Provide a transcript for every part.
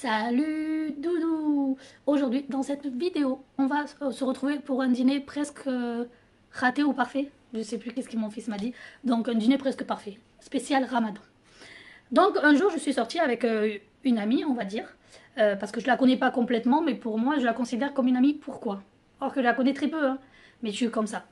Salut Doudou. Aujourd'hui, dans cette vidéo, on va se retrouver pour un dîner presque raté ou parfait. Je sais plus qu'est-ce que mon fils m'a dit. Donc un dîner presque parfait, spécial Ramadan. Donc un jour, je suis sortie avec une amie, on va dire, parce que je la connais pas complètement, mais pour moi, je la considère comme une amie. Pourquoi? Or que je la connais très peu, hein, mais je suis comme ça.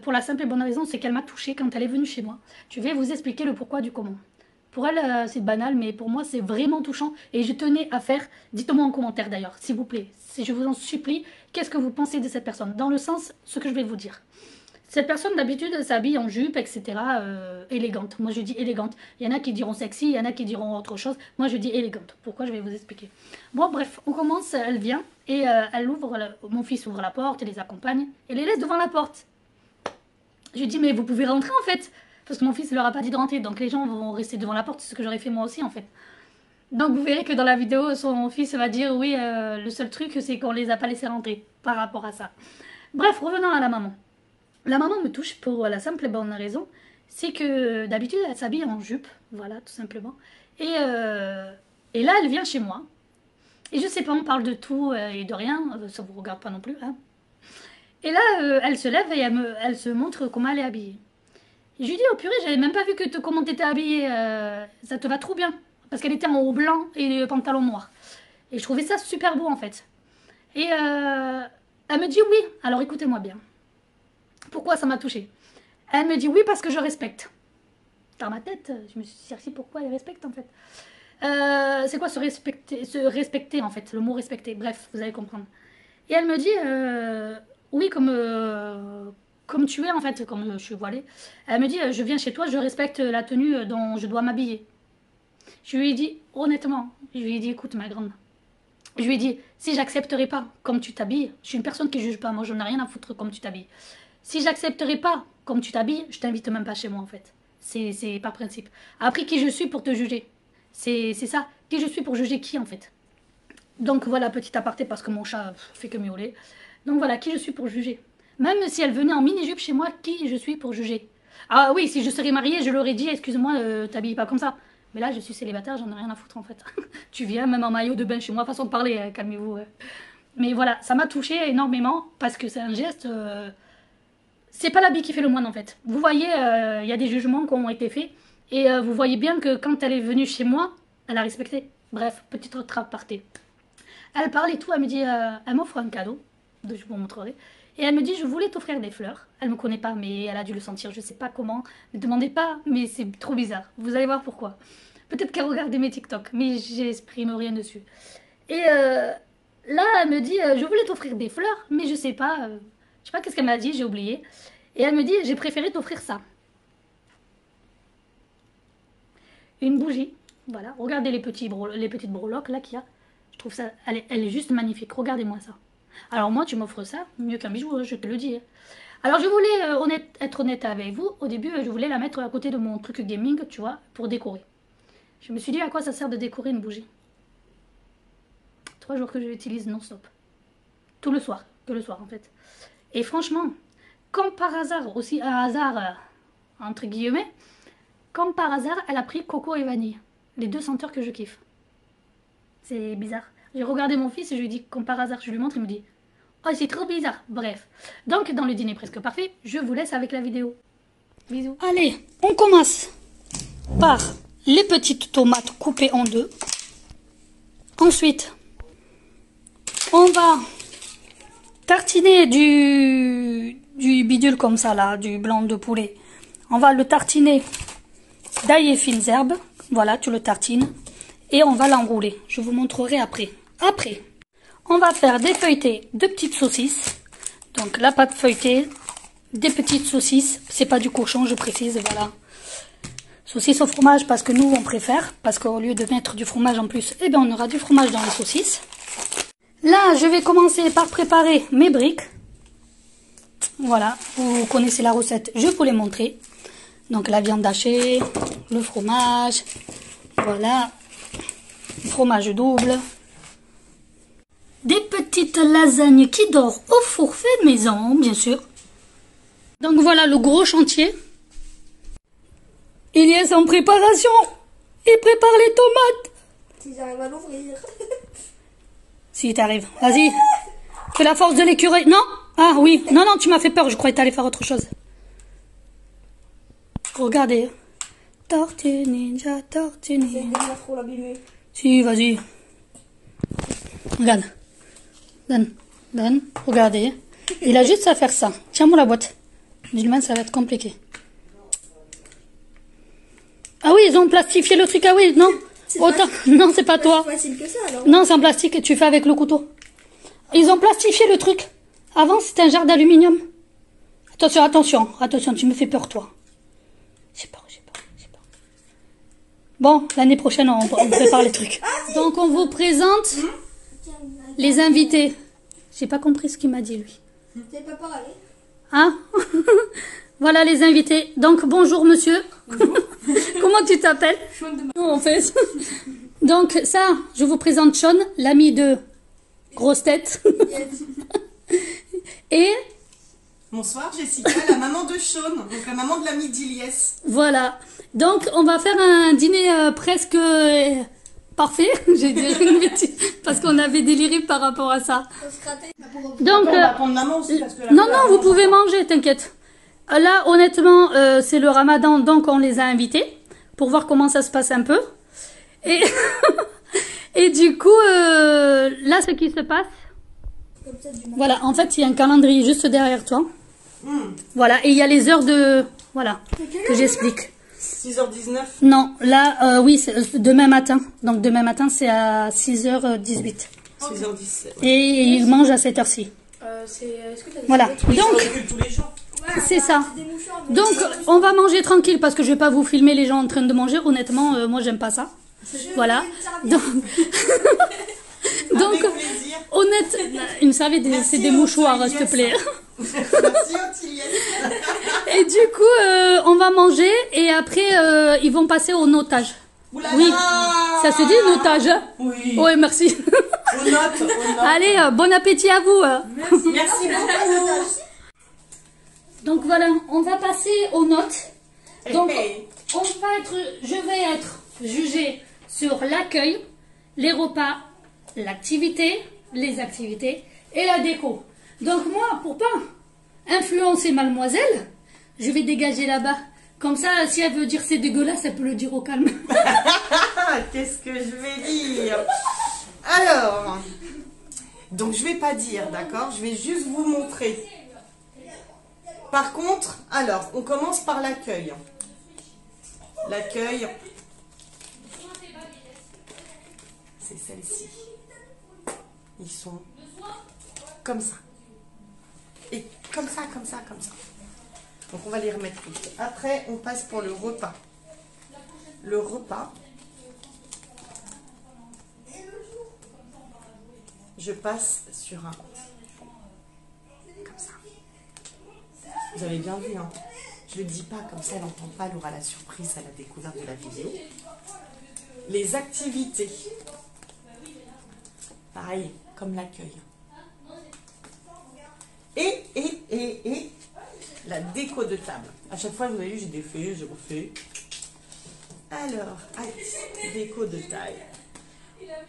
Pour la simple et bonne raison, c'est qu'elle m'a touchée quand elle est venue chez moi. Je vais vous expliquer le pourquoi du comment. Pour elle, c'est banal, mais pour moi, c'est vraiment touchant. Et je tenais à faire, dites-moi en commentaire d'ailleurs, s'il vous plaît, si je vous en supplie, qu'est-ce que vous pensez de cette personne? Dans le sens, ce que je vais vous dire. Cette personne, d'habitude, s'habille en jupe, etc. Élégante. Moi, je dis élégante. Il y en a qui diront sexy, il y en a qui diront autre chose. Moi, je dis élégante. Pourquoi? Je vais vous expliquer. Bon, bref, on commence, elle vient, et elle ouvre, mon fils ouvre la porte, elle les accompagne, et les laisse devant la porte. Je lui dis, mais vous pouvez rentrer, en fait. Parce que mon fils ne leur a pas dit de rentrer, donc les gens vont rester devant la porte, c'est ce que j'aurais fait moi aussi en fait. Donc vous verrez que dans la vidéo, son fils va dire oui, le seul truc c'est qu'on les a pas laissés rentrer par rapport à ça. Bref, revenons à la maman. La maman me touche pour la simple et bonne raison, c'est que d'habitude elle s'habille en jupe, voilà tout simplement. Et là elle vient chez moi, et je sais pas, on parle de tout et de rien, ça vous regarde pas non plus, hein. Et là elle se lève et elle se montre comment elle est habillée. Et je lui dis, oh purée, j'avais même pas vu comment t'étais habillée, ça te va trop bien. Parce qu'elle était en haut blanc et pantalon noir. Et je trouvais ça super beau en fait. Et elle me dit oui, alors écoutez-moi bien. Pourquoi ça m'a touchée? Elle me dit oui parce que je respecte. Dans ma tête, je me suis cherché pourquoi elle respecte en fait. C'est quoi se respecter en fait, le mot respecter, bref, vous allez comprendre. Et elle me dit, oui comme tu es en fait, comme je suis voilée, elle me dit je viens chez toi, je respecte la tenue dont je dois m'habiller. Je lui ai dit honnêtement, je lui ai dit écoute ma grande, je lui ai dit si j'accepterai pas comme tu t'habilles, je suis une personne qui juge pas, moi je n'ai rien à foutre comme tu t'habilles. Si j'accepterai pas comme tu t'habilles, je t'invite même pas chez moi en fait. C'est par principe. Après qui je suis pour te juger? C'est ça, qui je suis pour juger qui en fait? Donc voilà, petit aparté parce que mon chat fait que miauler. Donc voilà, qui je suis pour juger? Même si elle venait en mini-jupe chez moi, qui je suis pour juger? Ah oui, si je serais mariée, je leur ai dit, excuse-moi, t'habilles pas comme ça. Mais là, je suis célibataire, j'en ai rien à foutre en fait. Tu viens même en maillot de bain chez moi, façon de parler, calmez-vous. Mais voilà, ça m'a touchée énormément parce que c'est un geste... c'est pas l'habit qui fait le moine en fait. Vous voyez, il y a des jugements qui ont été faits. Et vous voyez bien que quand elle est venue chez moi, elle a respecté. Bref, petite autre aparté. Elle parle et tout, elle me dit, elle m'offre un cadeau, je vous montrerai. Et elle me dit, je voulais t'offrir des fleurs. Elle me connaît pas, mais elle a dû le sentir, je sais pas comment. Ne demandez pas, mais c'est trop bizarre. Vous allez voir pourquoi. Peut-être qu'elle regardait mes TikTok, mais j'exprime rien dessus. Et là, elle me dit, je voulais t'offrir des fleurs, mais je sais pas qu'est-ce qu'elle m'a dit, j'ai oublié. Et elle me dit, j'ai préféré t'offrir ça. Une bougie, voilà. Regardez les petites breloques là qu'il y a. Je trouve ça, elle est juste magnifique. Regardez-moi ça. Alors moi, tu m'offres ça, mieux qu'un bijou, je te le dis. Alors je voulais être honnête avec vous. Au début, je voulais la mettre à côté de mon truc gaming, tu vois, pour décorer. Je me suis dit, à quoi ça sert de décorer une bougie? 3 jours que je l'utilise non-stop. Tout le soir, que le soir en fait. Et franchement, comme par hasard, aussi un hasard, entre guillemets, comme par hasard, elle a pris coco et vanille. Les deux senteurs que je kiffe. C'est bizarre. J'ai regardé mon fils et je lui dis, comme par hasard, je lui montre, il me dit oh, c'est trop bizarre. Bref. Donc, dans le dîner presque parfait, je vous laisse avec la vidéo. Bisous. Allez, on commence par les petites tomates coupées en deux. Ensuite, on va tartiner du bidule comme ça, là, du blanc de poulet. On va le tartiner d'ail et fines herbes. Voilà, tu le tartines. Et on va l'enrouler. Je vous montrerai après. Après, on va faire des feuilletés de petites saucisses. Donc la pâte feuilletée, des petites saucisses. C'est pas du cochon, je précise, voilà. Saucisses au fromage parce que nous on préfère. Parce qu'au lieu de mettre du fromage en plus, eh bien on aura du fromage dans les saucisses. Là, je vais commencer par préparer mes briques. Voilà, vous connaissez la recette, je vous l'ai montré. Donc la viande hachée, le fromage, voilà. Fromage double. Des petites lasagnes qui dorent au four fait maison, bien sûr. Donc voilà le gros chantier. Il y est en préparation. Il prépare les tomates. si j'arrive à l'ouvrir. Si, t'arrives. Vas-y. Fais la force de l'écureuil. Non? Ah oui. Non, non, tu m'as fait peur. Je croyais que t'allais faire autre chose. Regardez. Tortue ninja, tortue C'est ninja. déjà trop l'abîmer. Si, vas-y. Regarde. Donne. Donne. Regardez. Il a juste à faire ça. Tiens-moi la boîte. Dis-le, ça va être compliqué. Ah oui, ils ont plastifié le truc. Ah oui, non. Autant. Non, c'est pas toi. C'est facile que ça alors. Non, c'est en plastique et tu fais avec le couteau. Ils ont plastifié le truc. Avant, c'était un jarre d'aluminium. Attention, attention. Attention, tu me fais peur, toi. J'ai peur, j'ai peur, j'ai peur. Bon, l'année prochaine, on prépare les trucs. Donc, on vous présente les invités. J'ai pas compris ce qu'il m'a dit, lui. T'es pas parlé. Hein? Voilà les invités. Donc, bonjour, monsieur. Bonjour. Comment tu t'appelles? Non, en fait. Donc, ça, je vous présente Sean, l'ami de Grosse Tête. Et Bonsoir Jessica, la maman de Sean, donc la maman de l'ami d'Iliès. voilà. Donc, on va faire un dîner presque parfait. J'ai dit une bêtise parce qu'on avait déliré par rapport à ça. On se ratait. Donc, On va prendre maman aussi parce que la non, fille, non, elle vous mange pouvez pas. manger, t'inquiète. Là, honnêtement, c'est le ramadan, donc on les a invités pour voir comment ça se passe un peu. Et, et du coup, là, ce qui se passe, Comme ça, du mal. voilà, en fait, il y a un calendrier juste derrière toi. Voilà, et il y a les heures de... Voilà, que j'explique. 6h19. Non, là, oui, c'est demain matin. Donc, demain matin, c'est à 6h18. 6h17. Et ils mangent à cette heure-ci. Est-ce que t'as des Voilà, Ils donc, recule tous les jours. c'est ça. des mouchoirs, mais Donc, on va manger tranquille parce que je vais pas vous filmer les gens en train de manger. Honnêtement, moi, j'aime pas ça. Voilà. Donc, donc Avec plaisir. honnête, une serviette, c'est des mouchoirs, s'il te plaît. Merci Otiliès. Et du coup, on va manger et après, ils vont passer au notage. Oulala. Oui, ça se dit notage. Oui. Oui, merci. On note, on note. Allez, bon appétit à vous. Merci beaucoup. Donc voilà, on va passer aux notes. Donc, Hey. je vais être jugée sur l'accueil, les repas, l'activité, les activités et la déco. Donc moi, pour pas influencer mademoiselle, je vais dégager là-bas. Comme ça, si elle veut dire c'est dégueulasse, elle peut le dire au calme. Qu'est-ce que je vais dire? Alors, donc je vais pas dire, d'accord? Je vais juste vous montrer. Par contre, alors, on commence par l'accueil. L'accueil, c'est celle-ci. Ils sont comme ça. Et comme ça, comme ça, comme ça. Donc on va les remettre toutes. Après, on passe pour le repas. Le repas. Je passe sur un... Comme ça. Vous avez bien vu, hein. Je le dis pas, comme ça elle n'entend pas, elle aura la surprise à la découverte de la vidéo. Les activités. Pareil, comme l'accueil. Et la déco de table. À chaque fois, vous avez vu, j'ai défait, j'ai refait. Alors, allez, déco de taille.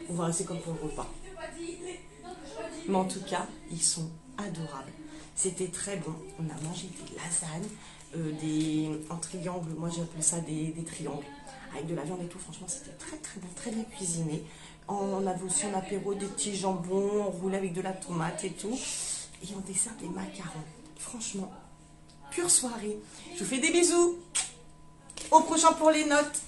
On va rester comme pour le repas. Mais en tout cas, ils sont adorables. C'était très bon. On a mangé des lasagnes, en triangle. Moi, j'appelle ça des triangles. Avec de la viande et tout. Franchement, c'était très très bon, très bien cuisiné. On avait aussi en apéro des petits jambons, roulés avec de la tomate et tout. Et en dessert, des macarons. Franchement, pure soirée. Je vous fais des bisous. Au prochain pour les notes.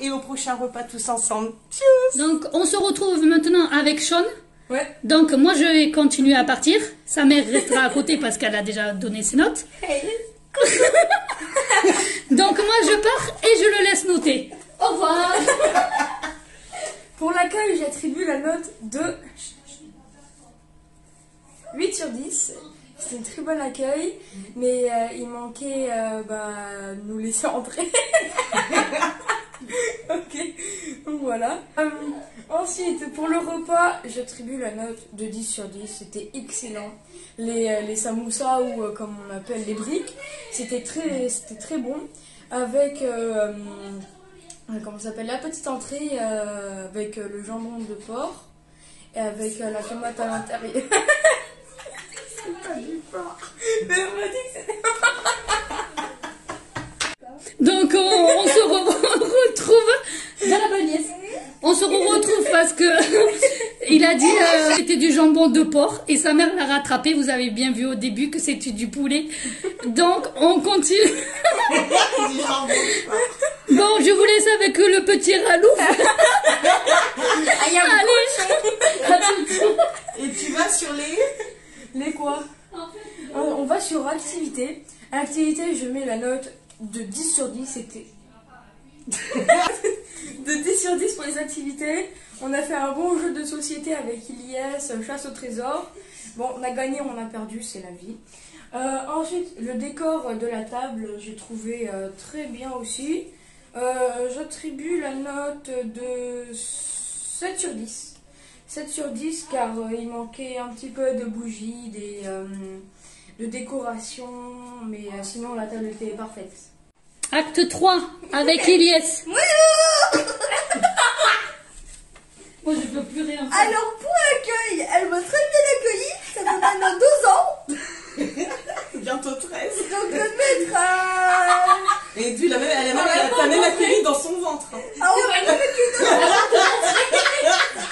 Et au prochain repas tous ensemble. Tchuss. Donc, on se retrouve maintenant avec Sean. Ouais. Donc, moi, je vais continuer à partir. Sa mère restera à côté parce qu'elle a déjà donné ses notes. Donc, moi, je pars et je le laisse noter. Au revoir. Pour l'accueil, j'attribue la note de 8 sur 10. C'était un très bon accueil, mais il manquait nous laisser entrer. Ok, donc voilà. Ensuite, pour le repas, j'attribue la note de 10 sur 10. C'était excellent. Les samoussas, ou comme on appelle les briques, c'était très bon. Avec comment ça s'appelle, la petite entrée avec le jambon de porc et avec la tomate à l'intérieur. C'est pas du porc. Mais on m'a dit que c'était... Donc on se retrouve dans la bonne liesse. On se retrouve parce que il a dit c'était du jambon de porc et sa mère l'a rattrapé. Vous avez bien vu au début que c'était du poulet. Donc on continue. Du jambon de porc. Bon, je vous laisse avec le petit Ralou. Allez. Et tu vas sur les... Les quoi? On va sur activité. Activité, je mets la note de 10 sur 10. C'était... de 10 sur 10 pour les activités. On a fait un bon jeu de société avec Ilyes, chasse au trésor. Bon, on a gagné, on a perdu, c'est la vie. Ensuite, le décor de la table, j'ai trouvé très bien aussi. J'attribue la note de 7 sur 10. 7 sur 10 car il manquait un petit peu de bougies, de décoration, mais sinon la table était parfaite. Acte 3 avec Ilyes. Moi je peux plus rien faire. Alors pour l'accueil, elle m'a très bien accueilli, ça fait maintenant 12 ans. Bientôt 13. Donc le mettre à... Et tu l'as même, t'as même accueilli dans son ventre. Ah ouais,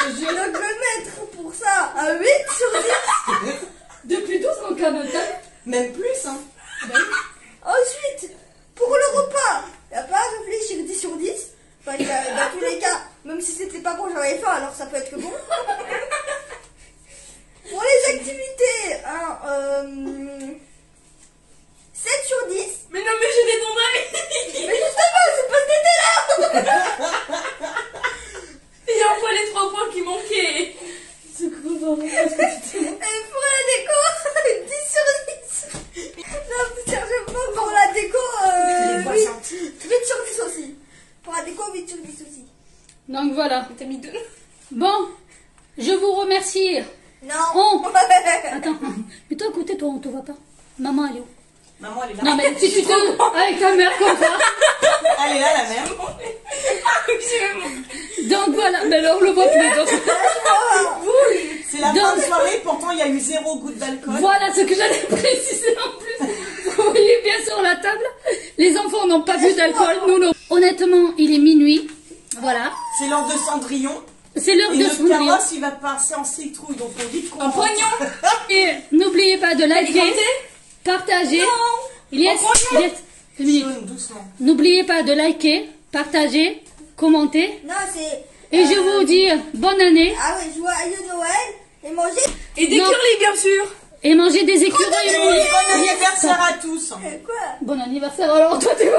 je donc le mettre pour ça à 8 sur 10. Depuis 12 ans qu'à notre table. Même plus, hein. Ensuite, pour le repas, il n'y a pas à réfléchir 10 sur 10. Enfin, dans tous les cas, même si c'était pas bon, j'avais faim, alors ça peut être que bon. Pour les activités, 7 sur 10. Mais non, mais j'ai des bons amis. Mais justement, c'est parce que t'étais là. Il y a encore les 3 points qui manquaient. C'est quoi, pardon? Et pour la déco, 10 sur 10. Non, sérieusement, pour la déco, 8 sur 10 aussi. Pour la déco, 8 sur 10 aussi. Donc voilà. T'as mis 2. Bon, je vous remercie. Non. Attends, mais toi à côté, toi on te voit pas. Maman elle est où? Maman, elle est là. Non mais si tu te... avec ta mère comme ça. Elle est là, la mère. Donc voilà, mais alors on le voit plus. Donc... C'est la fin de soirée, pourtant il y a eu 0 goutte d'alcool. Voilà ce que j'allais préciser en plus. Vous voyez bien sur la table, les enfants n'ont pas bu d'alcool, nous non. Honnêtement, il est minuit. Voilà. C'est l'heure de Cendrillon. C'est l'heure Et de notre Cendrillon. carrosse, il va passer en citrouille, donc on dit qu'on... Un poignon. Et n'oubliez pas de liker, partager. Ilyes, 2 minutes. Jaune, doucement. N'oubliez pas de liker, partager, commenter. Non, c'est... Et je vous dis bonne année. Ah oui, joyeux Noël et manger... Et des Non. curly, bien sûr. Et manger des écureuils. Bon anniversaire à tous. Quoi? Bon anniversaire alors, toi t'es